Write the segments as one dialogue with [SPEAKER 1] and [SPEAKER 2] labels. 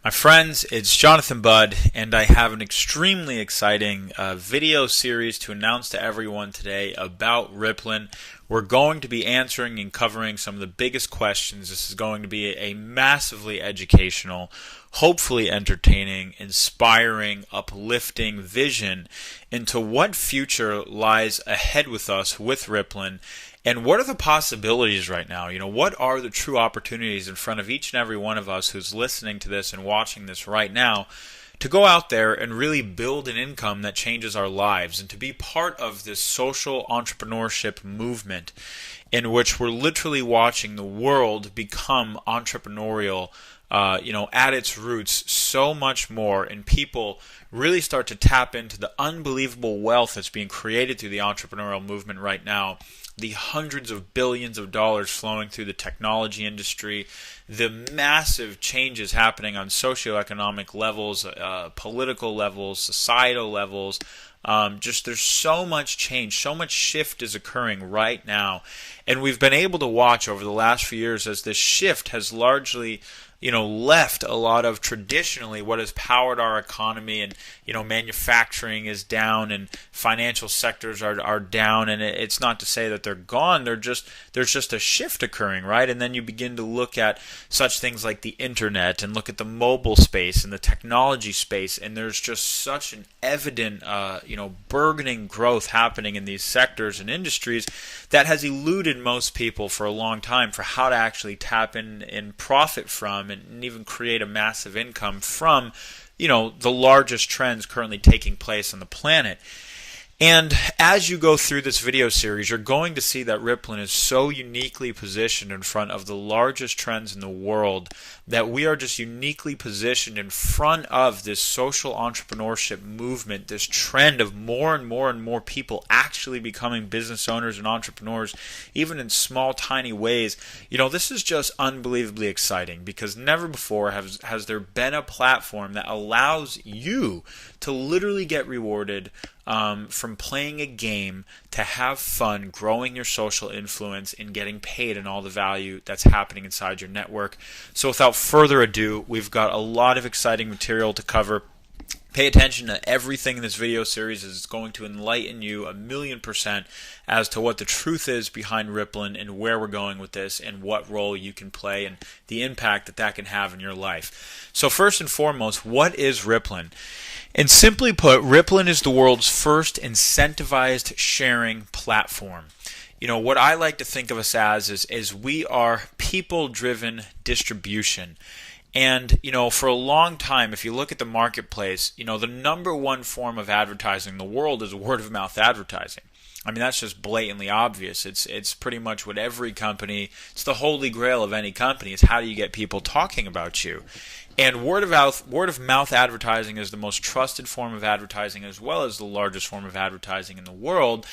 [SPEAKER 1] My friends, it's Jonathan Budd, and I have an extremely exciting video series to announce to everyone today about Rippln. We're going to be answering and covering some of the biggest questions. This is going to be a massively educational, hopefully entertaining, inspiring, uplifting vision into what future lies ahead with us with Rippln. And what are the possibilities right now? What are the true opportunities in front of each and every one of us who's listening to this and watching this right now to go out there and really build an income that changes our lives and to be part of this social entrepreneurship movement in which we're literally watching the world become entrepreneurial at its roots so much more, and people really start to tap into the unbelievable wealth that's being created through the entrepreneurial movement right now. The hundreds of billions of dollars flowing through the technology industry, the massive changes happening on socioeconomic levels, political levels, societal levels. There's so much change, so much shift is occurring right now. And we've been able to watch over the last few years as this shift has largely left a lot of traditionally what has powered our economy, and manufacturing is down and financial sectors are down, and it's not to say that they're gone, there's just a shift occurring, right? And then you begin to look at such things like the internet and look at the mobile space and the technology space, and there's just such an evident burgeoning growth happening in these sectors and industries that has eluded most people for a long time for how to actually tap in and profit from and even create a massive income from the largest trends currently taking place on the planet. And as you go through this video series, you're going to see that Rippln is so uniquely positioned in front of the largest trends in the world that we are just uniquely positioned in front of this social entrepreneurship movement, this trend of more and more and more people actually becoming business owners and entrepreneurs, even in small, tiny ways. This is just unbelievably exciting because never before has there been a platform that allows you to literally get rewarded from playing a game to have fun, growing your social influence, and getting paid and all the value that's happening inside your network. So without further ado, we've got a lot of exciting material to cover. Pay attention to everything in this video series as it's going to enlighten you 1,000,000% as to what the truth is behind Rippln and where we're going with this and what role you can play and the impact that can have in your life. So first and foremost, what is Rippln? And simply put, Rippln is the world's first incentivized sharing platform. What I like to think of us as is we are people-driven distribution. And, for a long time, if you look at the marketplace, the number one form of advertising in the world is word-of-mouth advertising. I mean, that's just blatantly obvious. It's pretty much what every company, it's the holy grail of any company, is how do you get people talking about you? And word of mouth advertising is the most trusted form of advertising as well as the largest form of advertising in the world.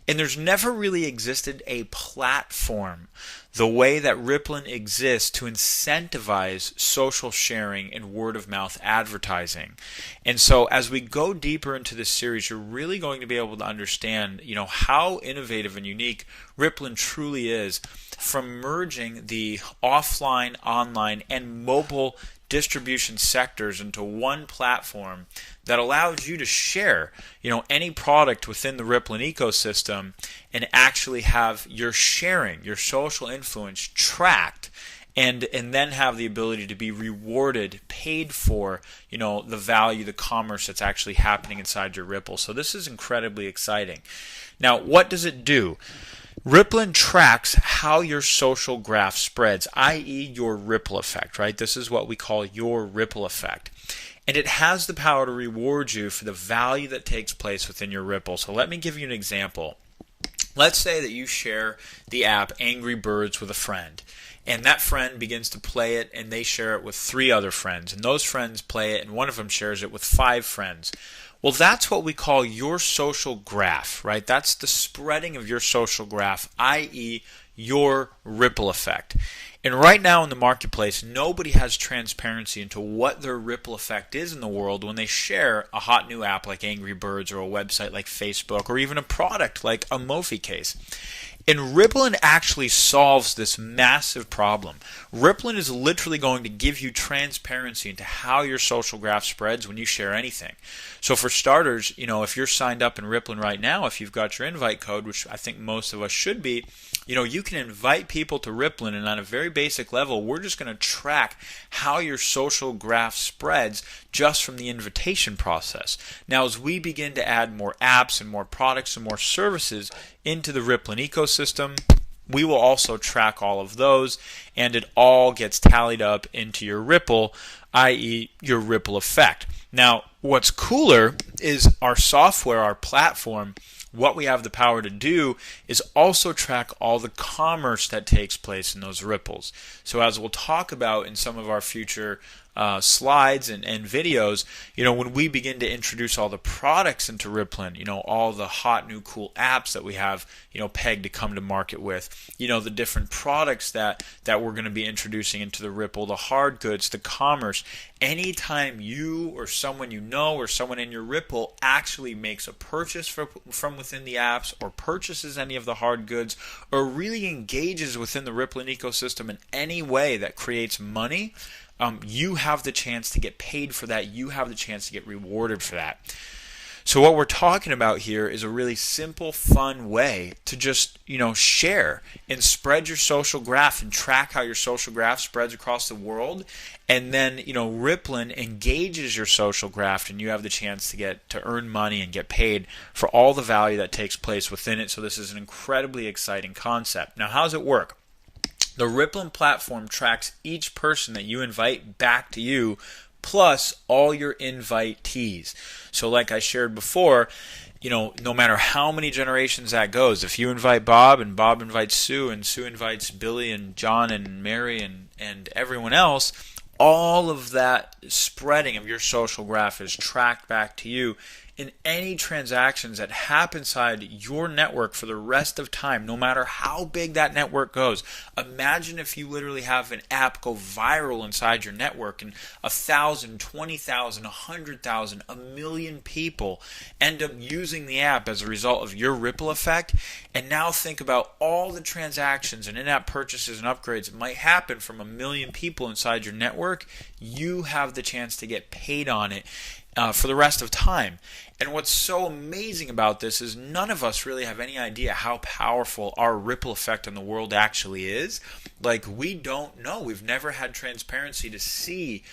[SPEAKER 1] And there's never really existed a platform the way that Rippln exists to incentivize social sharing and word of mouth advertising. And so as we go deeper into this series, you're really going to be able to understand, how innovative and unique Rippln truly is, from merging the offline, online, and mobile distribution sectors into one platform that allows you to share, any product within the Rippln ecosystem and actually have your sharing, your social influence tracked, and then have the ability to be rewarded, paid for, the value, the commerce that's actually happening inside your Ripple. So this is incredibly exciting. Now, what does it do? Rippln tracks how your social graph spreads, i.e. your ripple effect, right? This is what we call your ripple effect. And it has the power to reward you for the value that takes place within your Ripple. So let me give you an example. Let's say that you share the app Angry Birds with a friend, and that friend begins to play it, and they share it with 3 other friends, and those friends play it, and one of them shares it with 5 friends. Well, that's what we call your social graph, right? That's the spreading of your social graph, i.e. your ripple effect. And right now in the marketplace, nobody has transparency into what their ripple effect is in the world when they share a hot new app like Angry Birds or a website like Facebook or even a product like a Mophie case. And Rippln actually solves this massive problem. Rippln is literally going to give you transparency into how your social graph spreads when you share anything. So for starters, if you're signed up in Rippln right now, if you've got your invite code, which I think most of us should be, you can invite people to Rippln, and on a very basic level, we're just going to track how your social graph spreads just from the invitation process. Now, as we begin to add more apps and more products and more services into the Rippln ecosystem, we will also track all of those, and it all gets tallied up into your Ripple, i.e. your Ripple effect. Now, what's cooler is our software, our platform. What we have the power to do is also track all the commerce that takes place in those ripples. So as we'll talk about in some of our future slides and videos, when we begin to introduce all the products into Rippln, all the hot new cool apps that we have, pegged to come to market with, the different products that we're going to be introducing into the Ripple, the hard goods, the commerce. Anytime you or someone or someone in your Ripple actually makes a purchase from within the apps, or purchases any of the hard goods, or really engages within the Rippln ecosystem in any way that creates money, you have the chance to get paid for that. You have the chance to get rewarded for that. So what we're talking about here is a really simple, fun way to just, share and spread your social graph and track how your social graph spreads across the world. And then, Rippln engages your social graph, and you have the chance to earn money and get paid for all the value that takes place within it. So this is an incredibly exciting concept. Now, how does it work? The Rippln platform tracks each person that you invite back to you, plus all your invitees. So like I shared before, no matter how many generations that goes, if you invite Bob, and Bob invites Sue, and Sue invites Billy and John and Mary and everyone else, all of that spreading of your social graph is tracked back to you. In any transactions that happen inside your network for the rest of time, no matter how big that network goes. Imagine if you literally have an app go viral inside your network, and 1,000, 20,000, 100,000, 1,000,000 people end up using the app as a result of your Ripple effect. And now think about all the transactions and in-app purchases and upgrades that might happen from 1,000,000 people inside your network. You have the chance to get paid on it for the rest of time. And what's so amazing about this is none of us really have any idea how powerful our ripple effect on the world actually is. Like, we don't know. We've never had transparency to see,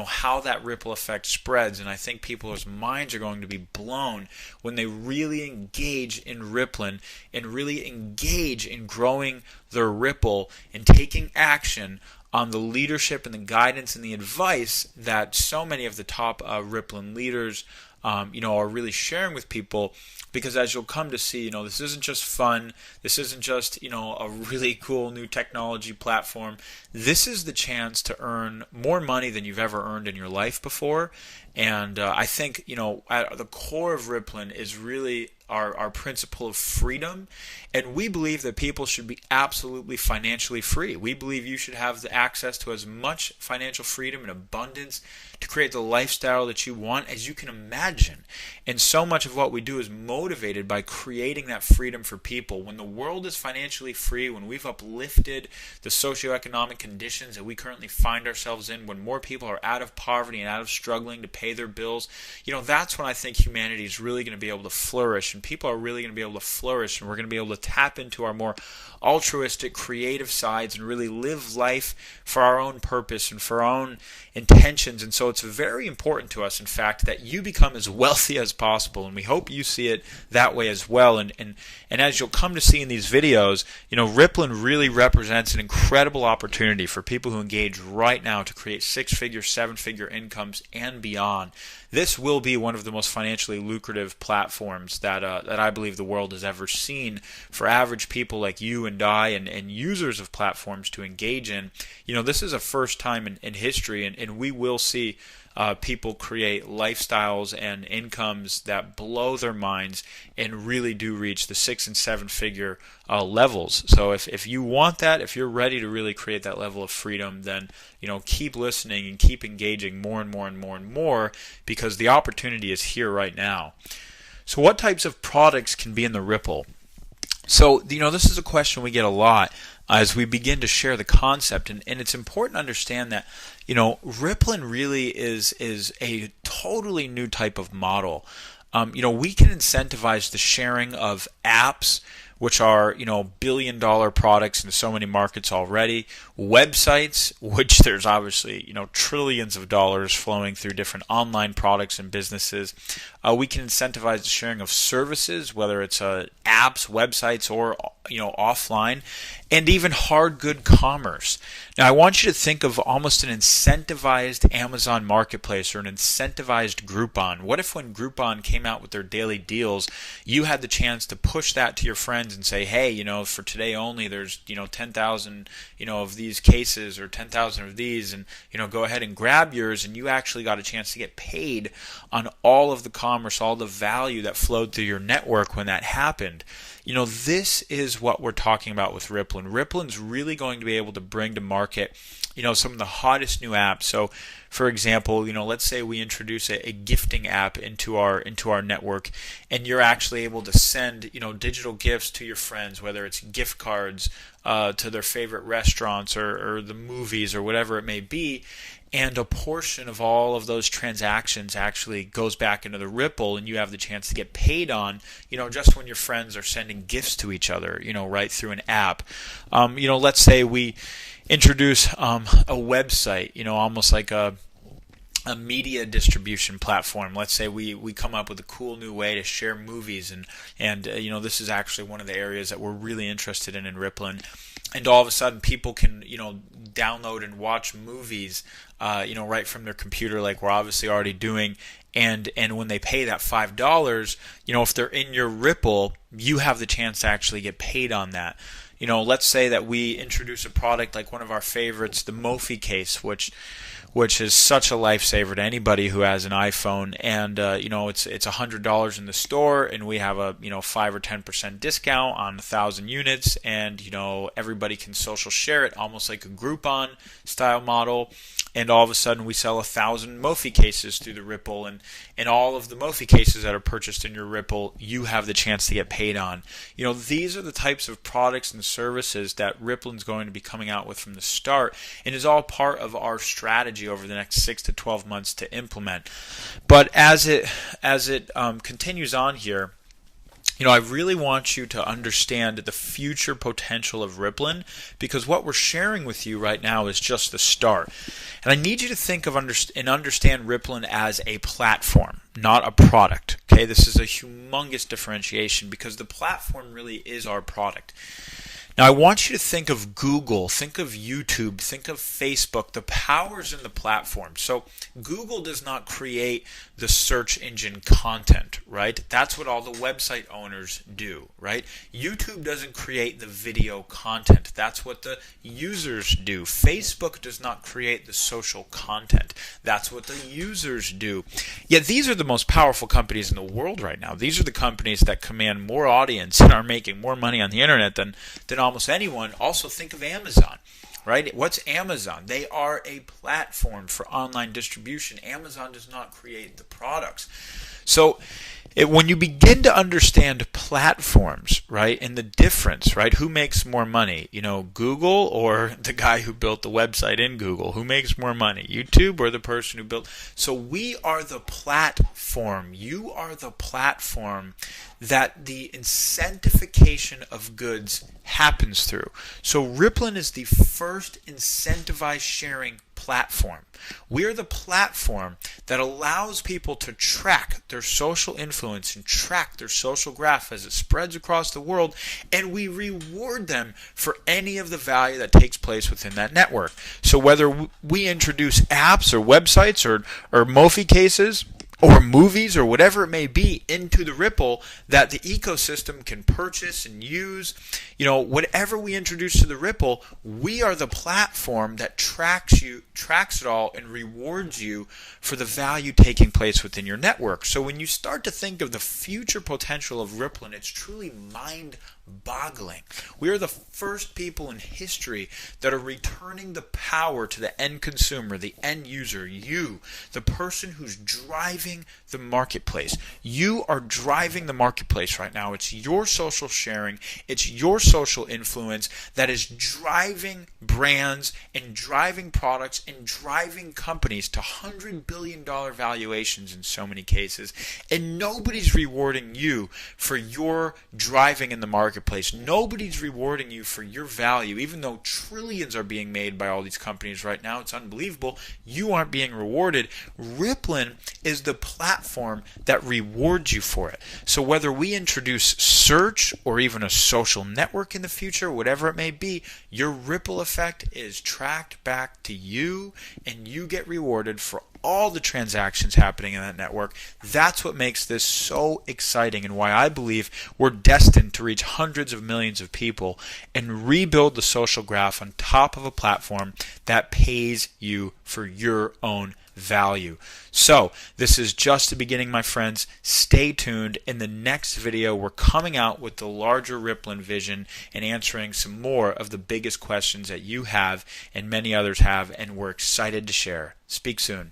[SPEAKER 1] how that ripple effect spreads. And I think people's minds are going to be blown when they really engage in Rippln and really engage in growing their Ripple and taking action on the leadership and the guidance and the advice that so many of the top Rippln leaders are really sharing with people. Because as you'll come to see, this isn't just fun. This isn't just, a really cool new technology platform. This is the chance to earn more money than you've ever earned in your life before. And I think, at the core of Rippln is really our principle of freedom. And we believe that people should be absolutely financially free. We believe you should have the access to as much financial freedom and abundance to create the lifestyle that you want as you can imagine. And so much of what we do is motivated by creating that freedom for people. When the world is financially free, when we've uplifted the socioeconomic conditions that we currently find ourselves in, when more people are out of poverty and out of struggling to pay their bills, that's when I think humanity is really going to be able to flourish, and people are really going to be able to flourish, and we're going to be able to tap into our more altruistic, creative sides and really live life for our own purpose and for our own intentions. And so it's very important to us, in fact, that you become as wealthy as possible, and we hope you see it that way as well. And as you'll come to see in these videos, Rippln really represents an incredible opportunity for people who engage right now to create 6-figure, 7-figure incomes and beyond. This will be one of the most financially lucrative platforms that I believe the world has ever seen for average people like you and I and users of platforms to engage in. This is a first time in history, and we will see people create lifestyles and incomes that blow their minds and really do reach the 6- and 7-figure levels. So if you want that, if you're ready to really create that level of freedom, then keep listening and keep engaging more and more and more and more, because the opportunity is here right now. So what types of products can be in the Ripple? So, this is a question we get a lot as we begin to share the concept, and it's important to understand that, Rippln really is a totally new type of model. We can incentivize the sharing of apps, which are, billion-dollar products in so many markets already, websites, which there's obviously, trillions of dollars flowing through different online products and businesses. We can incentivize the sharing of services, whether it's apps, websites, or, offline, and even hard good commerce. Now, I want you to think of almost an incentivized Amazon marketplace or an incentivized Groupon. What if when Groupon came out with their daily deals, you had the chance to push that to your friends and say, hey, for today only, there's, 10,000, of these cases or 10,000 of these, and, go ahead and grab yours, and you actually got a chance to get paid on all of the commerce, all the value that flowed through your network when that happened. This is what we're talking about with Rippln. Rippln's really going to be able to bring to market, some of the hottest new apps. So, for example, let's say we introduce a gifting app into our network, and you're actually able to send, digital gifts to your friends, whether it's gift cards to their favorite restaurants or the movies or whatever it may be. And a portion of all of those transactions actually goes back into the Rippln, and you have the chance to get paid on, just when your friends are sending gifts to each other, right through an app. Let's say we introduce a website, almost like a media distribution platform. Let's say we come up with a cool new way to share movies, and this is actually one of the areas that we're really interested in Rippln. And all of a sudden, people can download and watch movies right from their computer, like we're obviously already doing. And when they pay that $5, if they're in your Rippln, you have the chance to actually get paid on that. Let's say that we introduce a product like one of our favorites, the Mophie case, which is such a lifesaver to anybody who has an iPhone. And it's $100 in the store, and we have a 5 or 10% discount on 1,000 units, and everybody can social share it, almost like a Groupon style model. And all of a sudden, we sell 1,000 Mophie cases through the Rippln, and all of the Mophie cases that are purchased in your Rippln, you have the chance to get paid on. These are the types of products and services that Rippln's going to be coming out with from the start, and is all part of our strategy over the next 6 to 12 months to implement. But as it continues on here, I really want you to understand the future potential of Rippln, because what we're sharing with you right now is just the start. And I need you to think of and understand Rippln as a platform, not a product. Okay, this is a humongous differentiation, because the platform really is our product. Now, I want you to think of Google, think of YouTube, think of Facebook, the powers in the platform. So Google does not create the search engine content, right? That's what all the website owners do, right? YouTube doesn't create the video content. That's what the users do. Facebook does not create the social content. That's what the users do. Yet these are the most powerful companies in the world right now. These are the companies that command more audience and are making more money on the internet than almost anyone. Also think of Amazon, right? What's Amazon? They are a platform for online distribution. Amazon does not create the products. So when you begin to understand platforms, right, and the difference, right, who makes more money? Google or the guy who built the website in Google? Who makes more money? YouTube or the person who built? So we are the platform. You are the platform that the incentivification of goods happens through. So Rippln is the first incentivized sharing platform. We're the platform that allows people to track their social influence and track their social graph as it spreads across the world, and we reward them for any of the value that takes place within that network. So whether we introduce apps or websites or Mophie cases or movies or whatever it may be into the Rippln that the ecosystem can purchase and use, whatever we introduce to the Rippln, we are the platform that tracks it all and rewards you for the value taking place within your network. So when you start to think of the future potential of Rippln, it's truly mind boggling. We are the first people in history that are returning the power to the end consumer, the end user, you, the person who's driving the marketplace. You are driving the marketplace right now. It's your social sharing, it's your social influence that is driving brands and driving products and driving companies to $100 billion valuations in so many cases. And nobody's rewarding you for your driving in the marketplace. Nobody's rewarding you for your value, even though trillions are being made by all these companies right now. It's unbelievable. You aren't being rewarded. Rippln is the platform that rewards you for it. So whether we introduce search or even a social network in the future, whatever it may be, your ripple effect is tracked back to you, and you get rewarded for all the transactions happening in that network. That's what makes this so exciting, and why I believe we're destined to reach hundreds of millions of people and rebuild the social graph on top of a platform that pays you for your own value. So this is just the beginning, my friends. Stay tuned. In the next video, we're coming out with the larger Rippln vision and answering some more of the biggest questions that you have and many others have, and we're excited to share. Speak soon.